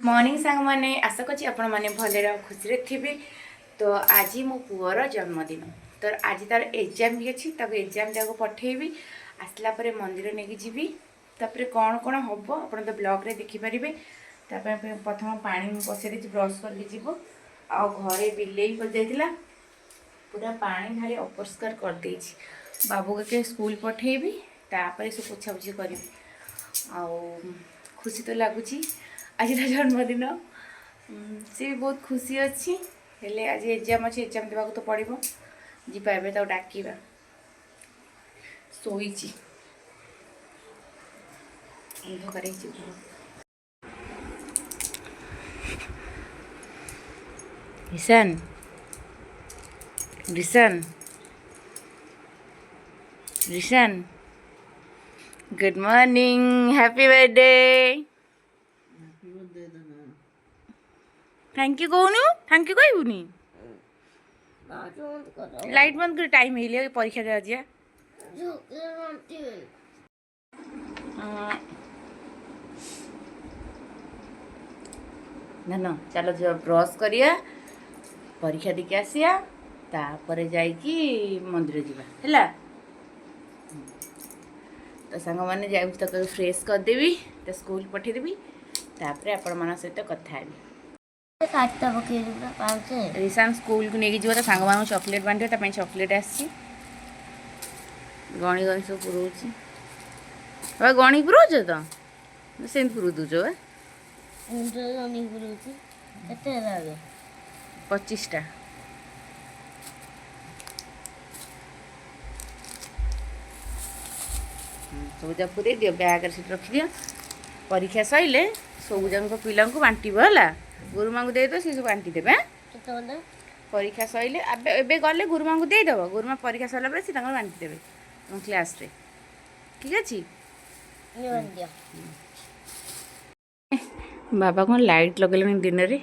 Morning सांग मैंने आशा करছি ଆପଣ ମାନେ ଭଲରେ ଆଉ ଖୁସିରେ ଥିବେ। तो आज मो पुअर जन्मदिन तो आज तार एग्जाम भी अच्छी ताको एग्जाम जाक पठेबी आसला परे मंदिर नहीं जीवी तापर कौन कौन हम आप तो ब्लॉग रे देखिपारे। प्रथम पानी बसई देती ब्रश करके जीव आ घरे बिलेई कर जाइला पूरा पानी ढाली अपरिष्कार कर देछि। बाबू के स्कूल पठेबी तापर सब पोछापोछि करी आ खुशी तो लगुच आज जन्मदिन सी भी बहुत खुशी अच्छी हेले आज एग्जाम अच्छे एग्जाम देवा तो पड़ो जीवा ए डाकवा शोई अंधकार Ishan Rishan Rishan good morning happy birthday thank you कहूनु थैंक यू कहबुनी लाइट बंद कर टाइम है परीक्षा दे आज ना ना चलो जो ब्रश करिया परीक्षा देके आसिया तापर जाइकी मंदिर जीवा हैला तो सांग मैंने जाऊँ तो फ्रेश करदेवी तो स्कूल पठेदेवी तापर आपण मान सहित कथा हेबी। ऋषान स्कूल को लेकिन जीव तो सांग मान चॉकलेट बांटे चॉकलेट आसी गणी गणी सब पुरोच गणी पुरोच तो से पुरो दूच 25टा सब जा पूरे दियो बैग रखी दियो परीक्षा सैले सब जन पिला बांटब है गुरुमा को देद सी सब बांटी देवे परीक्षा सैले एबे गले गुरुमा को देदेव गुरुमा परीक्षा सरला सी बांटी देवे तुम क्लास रे ठीक अच्छे। बाबा कौन लाइट लगेल दिन में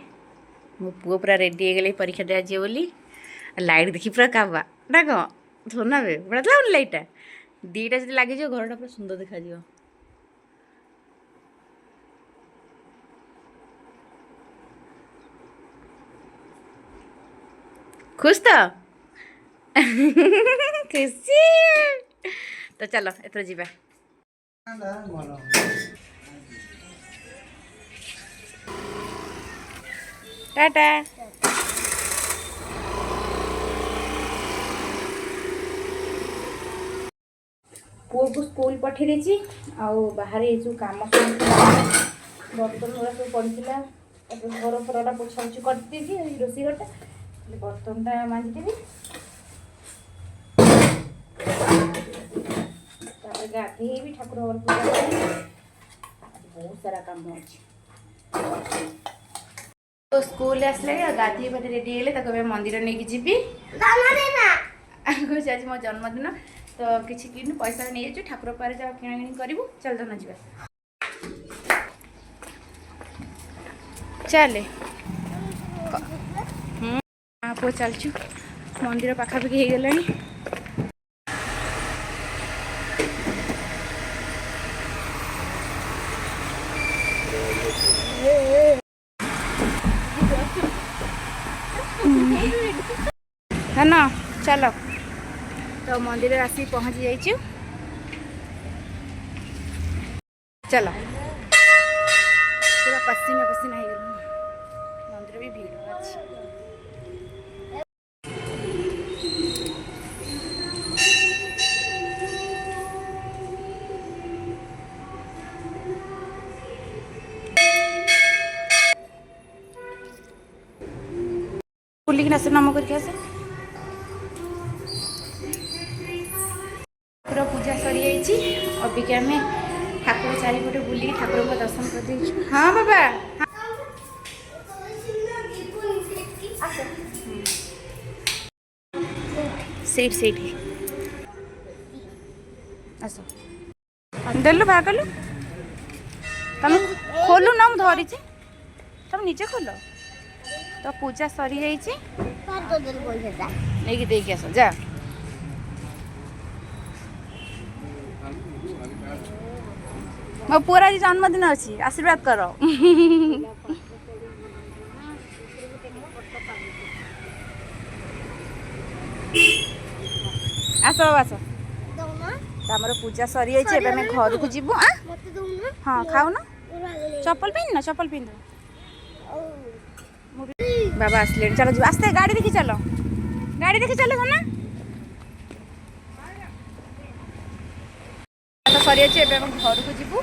मो पु पूरा रेडी हो गले परीक्षा दे आज बोली लाइट देखी पूरा काबा ना कौन थोड़ा बे बड़ा लगुन लाइटा दीटा जो लगे घरटा पूरा सुंदर देखा। खुश तो खुशी तो चलो एथर जीवा टाटा पुओ को स्कूल पठे देछि आ बाहर ये जो काम बर्तन गुड़ा सब पड़ा घर फरटा पोछा पोछी कर देछि रोषेई घरटा बर्तनटा मांजिदेवी गाधे भी ठाकुर घर पूजा करी बहुत सारा काम अच्छे। तो स्कूल आसले गाधे बाधे रेडी है मंदिर नहीं जीवी आज मो जन्मदिन तो किसी कि पैसा नहीं जाए ठाकुर पारे जा किणाकिणी करूँ चल धन जा चले हाँ पुआ चलचु मंदिर पाखापाखि हो गला है ना चलो तो मंदिर आसी पहुँची जाइए चलो पूरा पसीना पसीना हो गला मंदिर भी भीड़ अच्छी। बुलिक आसे नाम करके आसे पूरा पूजा सरी जाइए अबिका आम ठाकुर चारिपटे बुलिक ठाकुर को दर्शन कर दे। हाँ बाबा सेठ सेठ आस देलु बाहर कलु तुम खोलु ना मुझे धरी तुम निजे खोल तो पूजा सरी जाइए नहीं देखिए आस जा मो पूरा जन्मदिन अच्छी आशीर्वाद कर आस बाबा आस आमर पूजा सरी जाइए एबे आम घर को जीवु हाँ खाऊ ना चप्पल पिंध ना चप्पल पिंध बाबा आसले चलो जी आस्ते गाड़ी देखी चलो ना तो सरी जाइए एबे आम घर को जीवु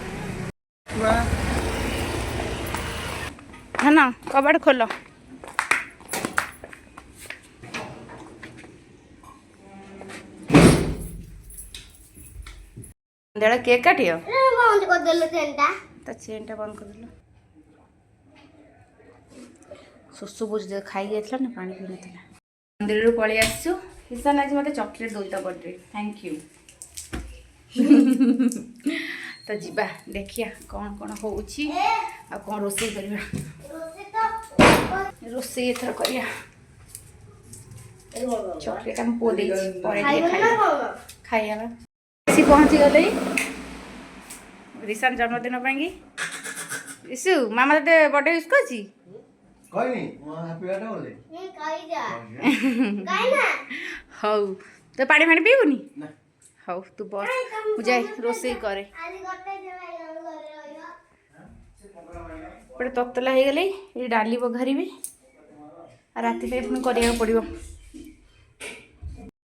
है ना कबाड़ खोल देड़ा केक काटियो बंद कर देलो चेनटा तो चेनटा बंद कर देलो सुसु बुझ दे खाई गेथला ना पानी पी नथला मंदिर रो पळी आसछु किसान आज मते चॉकलेट दोइता बर्थडे थैंक यू तो जीबा देखिया कौन कौन होउची आ कौन रोसई करबा रोसई एथर करिया चॉकलेट हम पो देछि परे खाइया सी पहुँची गले रिसान जन्मदिन पाई ऋषु मामा ते बर्थडे विश करछि कहनी हैप्पी बर्थडे बोले कहि जा कहि ना हौ तो पानी फानी पीबुनी ना हौ तू बस मुझे रोसई करे आज गटे पड़े ततला हो गले ये डाली बघारी राति पे पुणी करिया पड़िबो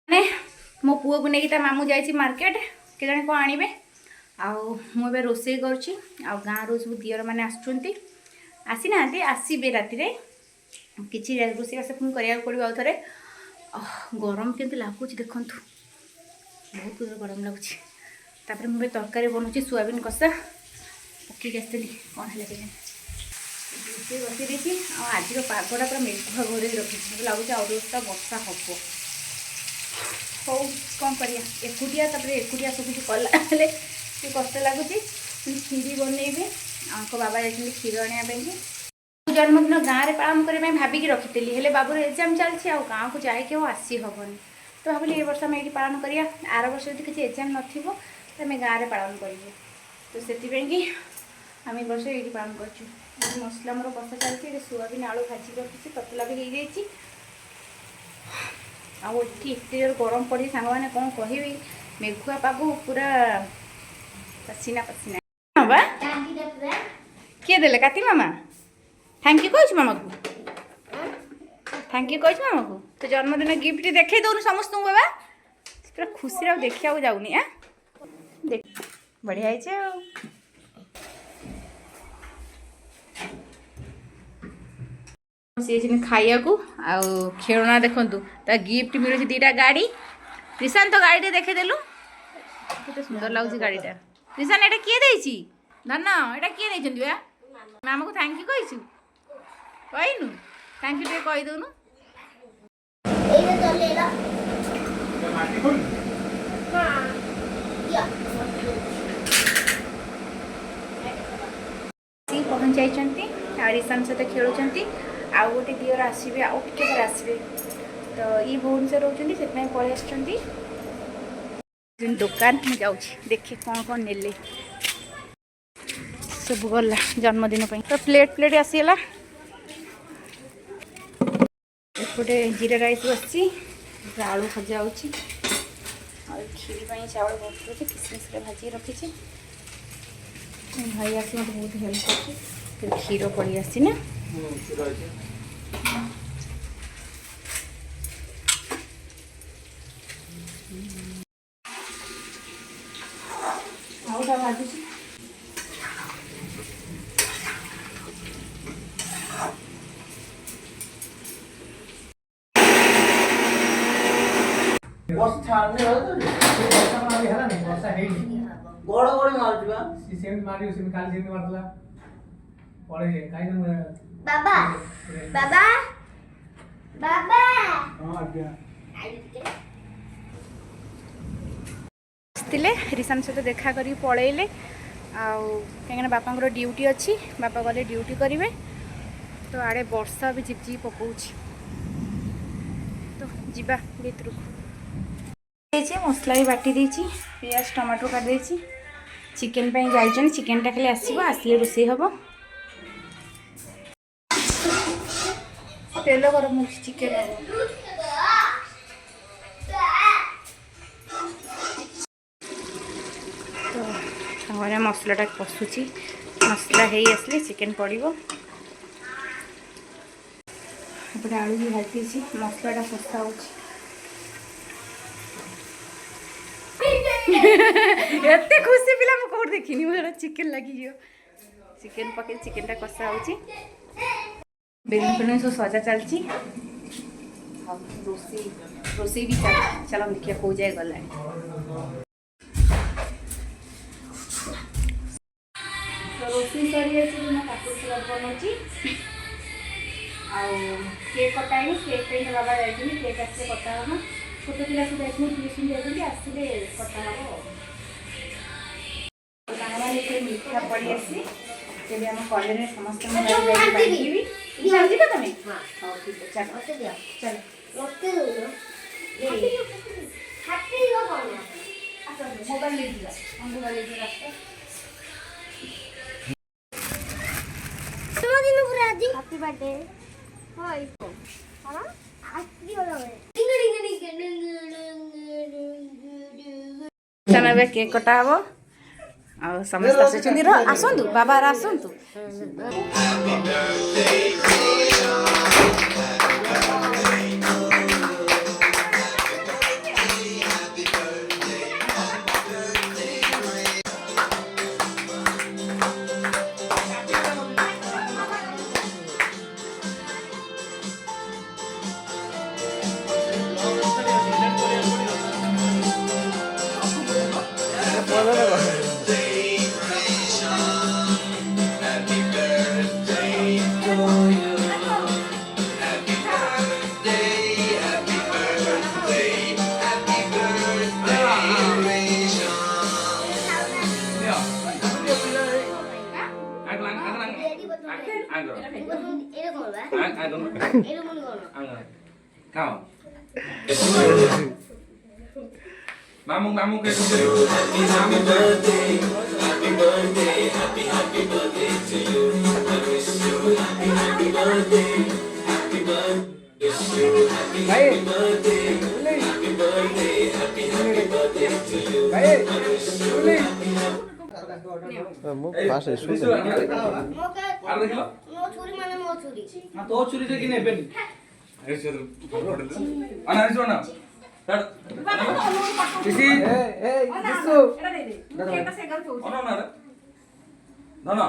ने मो पुओ को नहीं मामू जाइए मार्केट के जाने कौन आणवे आबे रोसई करुँची गाँव रो सब दियर मैंने आसी ना आसबे राति किसी रोसई बास पुणी करा पड़ो आउ थे गरम के लगुच देखु बहुत गरम लगुच मुझे तरकारी बनाऊँ सोयाबीन कषा पकईक आसती कौन है रोसई बसई देखी आज पागटा पूरा मेघुआ घोर रखी लगुच आउटा वर्षा हम हौ कौन करिया एकुटिया एकुटिया सब कुछ कला कष्ट लगुच खीरी बनइबे बाबा जाइए क्षीर आने जन्मदिन गाँव में पालन करने भाविकी रखी हेले बाबूर एग्जाम चलती गाँव को जाए आसी हेनी तो भाविली ये वर्ष आम ये पालन करिया आर वर्ष यदि किसी एग्जाम नथो तो आम गाँव में पालन करेंगे तो से आम ए वर्ष ये पालन कर मसला मोर कषा चलती सोयाबीन आलू भाजी रखी ततला भी हो जाए आते गरम पड़ी सांग मैंने कौन कह मेघुआ पाग पूरा पसीना पसीना बा किए देले काती मामा थैंक यू कह मामा को थैंक यू कह मामा को तो जन्मदिन गिफ्ट देखे दौन समस्त बाबा पूरा खुशी देखा जाऊनी देख बढ़िया है सी खाया को खेलना देखु ता गिफ्ट मिलूँ दीटा गाड़ी रिशान तो गाड़ी देखेदेलु केते सुंदर लगुच गाड़ीटा रिशान एटा किए देछि धन एटा किए देछन बा मामा को थैंक यू कहिछु कहिनु थैंक यू कहि दउनु एटा चलेला माटी खोल हां या सी पहुंच जाइछंती आ रिशान सहित खेलुछंती आउ गोटे दियर आसबे आउ टिके पर आसबे तो ये भुवनेश्वर रोचंती से पळे आछंती दुकान में जाऊँ देखे कौन कौन नेले सब गला जन्मदिन तो प्लेट प्लेट आसीगला एपटे जीरा राइस बसी आलू भजा हो खीरी चावल बसुचे किसमिस भाजी रखी भाई आस मत बहुत हेल्प कर क्षीर पड़ी आसी ना आउटा भाजी बस छाड़ने वाला तो बस मारी है ना बस है ही गोड़ गोड़ मार दिबा सीएम मारी उसी काल सीएम मारला पड़े है काई न बाबा बाबा बाबा हां आज्ञा आसते रिशान सहित देखा कर पलैले कहीं बापा ड्यूटी अच्छी बापा गले ड्यूटी करेंगे तो आड़े वर्षा भी झिपझिप पकाउछ तो जीवा भीतर मसला भी बाटी देछि पियाज टमाटो काट देछि चिकेन पे जाइछन चिकेन टा खाली आसीबो आसले रोसई हबो तेल गरम हो चिकेन और मसलाटा कषुची मसला हो आसले चिकेन पड़ो एपटे आलू भी भाजी मसलाटा कषा हो एत खुशी पिला मुझे कौट देखनी मुझे चिकेन लगी चिकेन पकड़ चिकेनटा कषा हो बेलून फेलून सब सजा चलती रोसे रोसे भी चल देखिए कौ जाए गला रोसे सरी जाए काकुड़ सलाद बनाऊँगी केक कटाई केक पे बाबा जाए केक आसे कटा हम छोट पिला सब जाए ट्यूशन जाते आसले कटा हम मीठा पड़ी आसी तेज आम कॉलेज समस्त बांधीबी जल्दी तो तुम्हें हाँ ठीक है चलो चलो मोबाइल ले मोबाइल ले हैप्पी बर्थडे हाय हां चलो ए केक कटा हम आ समस्त आसुचंदी रो आसंतु बाबा आसंतु Mamung kayak gitu. Happy birthday to you. I wish you happy birthday to you. Happy birthday to you. I wish you ମୁଁ ପାସ୍ ମୋ ଛୁରୀ ମାନେ ମୋ ଛୁରୀ तो छुरी से कि नेबेनी किसी ए दिसु धन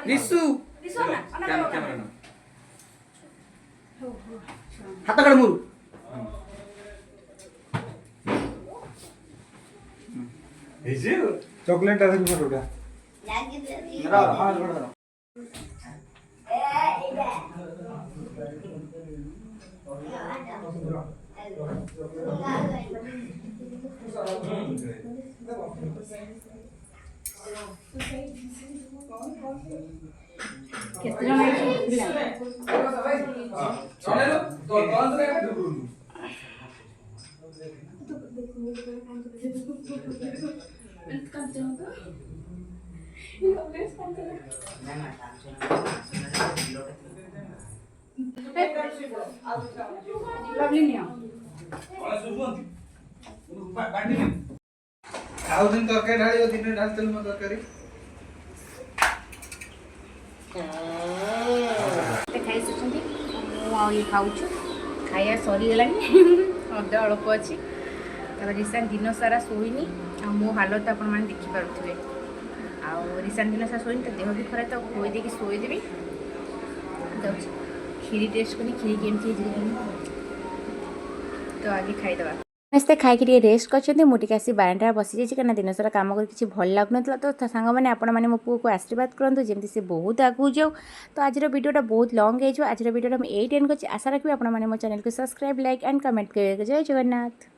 दिसु हाथ कड़ मुरु चॉकलेट आहे तुझ्या डोक्यात लागी दे मेरा हां जोड़ दो केतना नहीं चले लो तो कौन से लवली नहीं ଆଉ ଦିନ ତରକାରୀ ଢାଳିବ ଦିନ ଢାଳିଥିଲି ମୋ ତରକାରୀ खाई सारी ये खाऊ खाया सरीगलानी अध अल्प अच्छी रिसान दिन सारा शोनी मो हालत आप देखिपे रिसान दिन सारा शोनी तो देह भी खराब तो खोई देकी शोदेवी खीरी टेस्ट करी खीरी केमती तो आगे खाईदे ସମସ୍ତେ ଖାଇକି ଟିକେ ରେଷ୍ଟ କରିଛନ୍ତି ମୁଁ ଟିକେ ଆସି ବାରାଣ୍ଡାରେ ବସିଯାଇଛି କାରଣ ଦିନ ସାରା କାମ କରି କିଛି ଭଲ ଲାଗୁନଥିଲା ତ ସାଙ୍ଗମାନେ ଆପଣମାନେ ମୋ ପୁଅକୁ ଆଶୀର୍ବାଦ କରନ୍ତୁ ଯେମିତି ସେ ବହୁତ ଆଗକୁ ଯାଉ ତ ଆଜିର ଭିଡ଼ିଓଟା ବହୁତ ଲଙ୍ଗ୍ ହେଇଯିବ ଆଜିର ଭିଡ଼ିଓଟା ମୁଁ ଏଇଠି ଏଣ୍ଡ କରିଛି ଆଶା ରଖିବି ଆପଣମାନେ ମୋ ଚ୍ୟାନେଲକୁ ସବସ୍କ୍ରାଇବ୍ ଲାଇକ୍ ଆଣ୍ଡ କମେଣ୍ଟ କରିବାକୁ ଜୟ ଜଗନ୍ନାଥ।